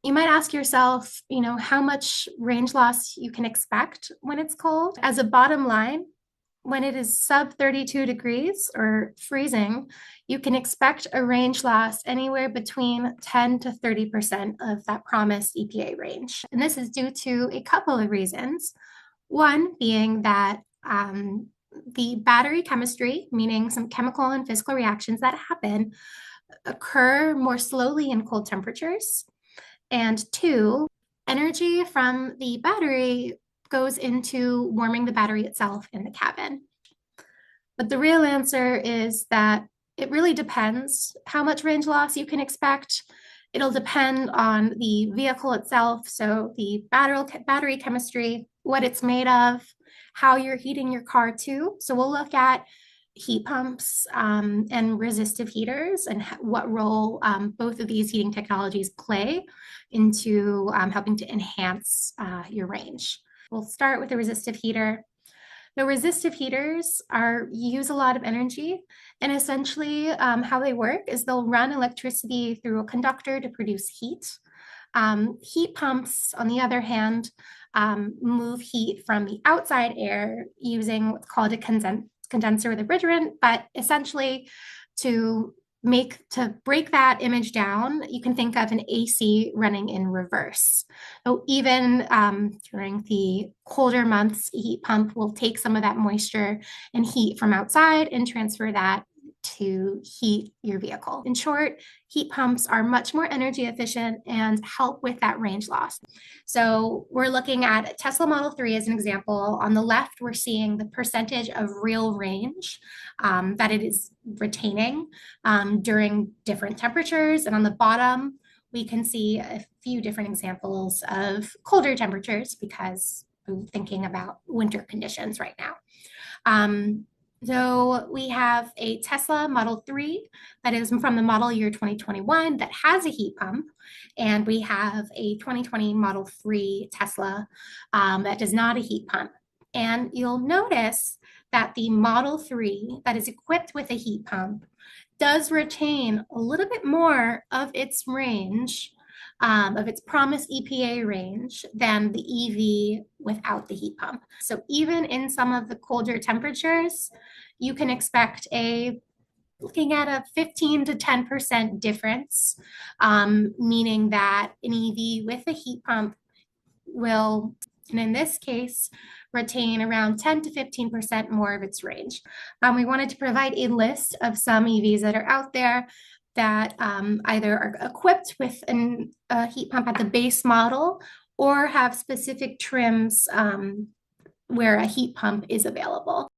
You might ask yourself, how much range loss you can expect when it's cold. As a bottom line, when it is sub 32 degrees or freezing, you can expect a range loss anywhere between 10 to 30% of that promised EPA range. And this is due to a couple of reasons. One being that the battery chemistry, meaning some chemical and physical reactions that happen, occur more slowly in cold temperatures. And two, energy from the battery goes into warming the battery itself in the cabin. But the real answer is that it really depends how much range loss you can expect. It'll depend on the vehicle itself, so the battery chemistry, what it's made of, how you're heating your car too. So we'll look at heat pumps and resistive heaters and what role both of these heating technologies play into helping to enhance your range. We'll start with a resistive heater. The resistive heaters use a lot of energy, and essentially how they work is they'll run electricity through a conductor to produce heat. Heat pumps, on the other hand, move heat from the outside air using what's called a condenser with refrigerant, but essentially to break that image down, you can think of an AC running in reverse. So even during the colder months, a heat pump will take some of that moisture and heat from outside and transfer that to heat your vehicle. In short, heat pumps are much more energy efficient and help with that range loss. So we're looking at Tesla Model 3 as an example. On the left, we're seeing the percentage of real range that it is retaining during different temperatures. And on the bottom, we can see a few different examples of colder temperatures because we're thinking about winter conditions right now. So we have a Tesla Model 3 that is from the model year 2021 that has a heat pump. And we have a 2020 Model 3 Tesla that does not a heat pump. And you'll notice that the Model 3 that is equipped with a heat pump does retain a little bit more of its range, of its promised EPA range than the EV without the heat pump. So even in some of the colder temperatures, you can expect looking at a 15 to 10% difference, meaning that an EV with a heat pump will, and in this case, retain around 10 to 15% more of its range. We wanted to provide a list of some EVs that are out there that either are equipped with a heat pump at the base model or have specific trims where a heat pump is available.